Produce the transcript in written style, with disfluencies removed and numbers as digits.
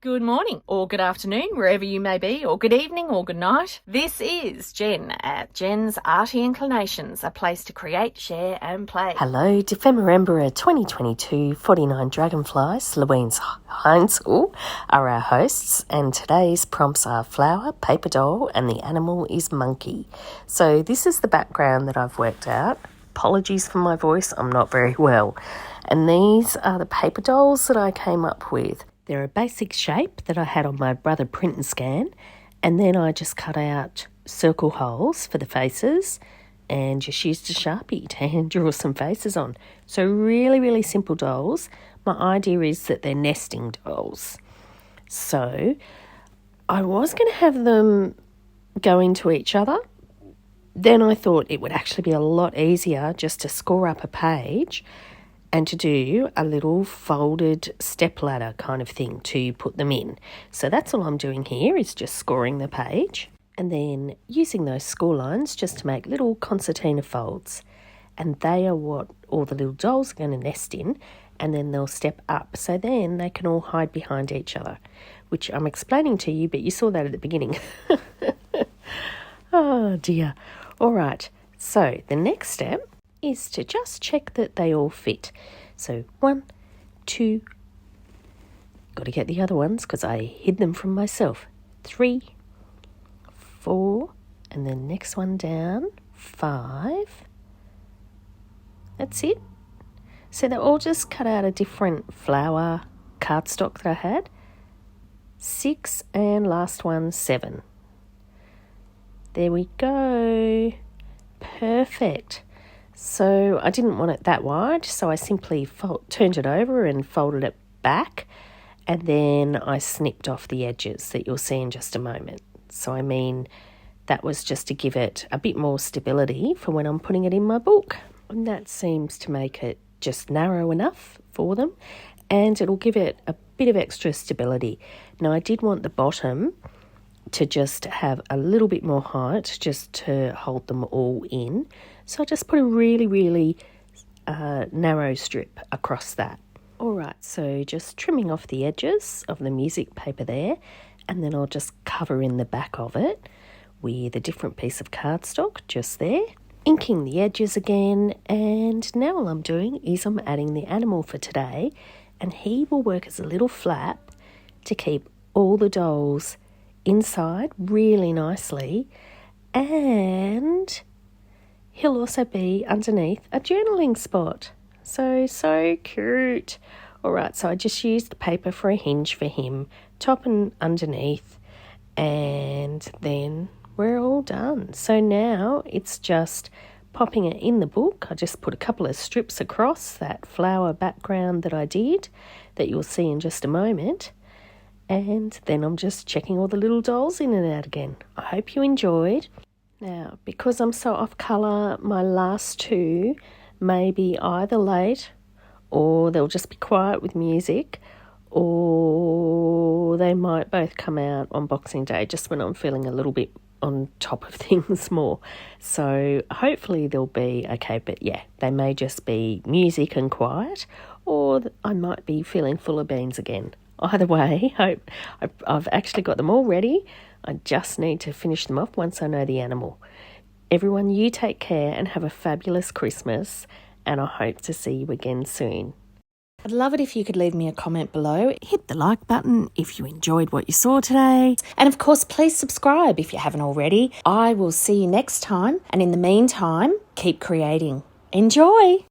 Good morning, or good afternoon, wherever you may be, or good evening, or good night. This is Jen at JensArtyInclinations, a place to create, share, and play. Hello, DEPHEMEREMBER 2022 49 Dragonflies, Luise Heinzl are our hosts, and today's prompts are flower, paper doll, and the animal is monkey. So this is the background that I've worked out. Apologies for my voice, I'm not very well. And these are the paper dolls that I came up with. They're a basic shape that I had on my Brother print and scan, and then I just cut out circle holes for the faces and just used a Sharpie to hand draw some faces on. So really simple dolls. My idea is that they're nesting dolls. So I was going to have them go into each other. Then I thought it would actually be a lot easier just to score up a page and to do a little folded stepladder kind of thing to put them in. So that's all I'm doing here, is just scoring the page and then using those score lines just to make little concertina folds. And they are what all the little dolls are going to nest in, and then they'll step up. So then they can all hide behind each other, which I'm explaining to you, but you saw that at the beginning. Oh dear. All right, so the next step is to just check that they all fit. So 1, 2, got to get the other ones because I hid them from myself. 3, 4, and then next one down, 5. That's it. So they're all just cut out a different flower cardstock that I had. 6, and last one, 7. There we go. Perfect. So I didn't want it that wide, so I simply turned it over and folded it back, and then I snipped off the edges that you'll see in just a moment. So I mean, that was just to give it a bit more stability for when I'm putting it in my book. And that seems to make it just narrow enough for them, and it'll give it a bit of extra stability. Now I did want the bottom to just have a little bit more height just to hold them all in. So I just put a really narrow strip across that. All right, so just trimming off the edges of the music paper there, and then I'll just cover in the back of it with a different piece of cardstock just there, inking the edges again, and now all I'm doing is I'm adding the animal for today, and he will work as a little flap to keep all the dolls inside really nicely, and he'll also be underneath a journaling spot. So cute. All right, so I just used paper for a hinge for him, top and underneath, and then we're all done. So now it's just popping it in the book. I just put a couple of strips across that flower background that I did, that you'll see in just a moment. And then I'm just checking all the little dolls in and out again. I hope you enjoyed. Now, because I'm so off colour, my last two may be either late, or they'll just be quiet with music, or they might both come out on Boxing Day, just when I'm feeling a little bit on top of things more. So hopefully they'll be okay, but yeah, they may just be music and quiet, or I might be feeling full of beans again. Either way, I've actually got them all ready. I just need to finish them off once I know the animal. Everyone, you take care and have a fabulous Christmas, and I hope to see you again soon. I'd love it if you could leave me a comment below. Hit the like button if you enjoyed what you saw today. And of course, please subscribe if you haven't already. I will see you next time. And in the meantime, keep creating. Enjoy!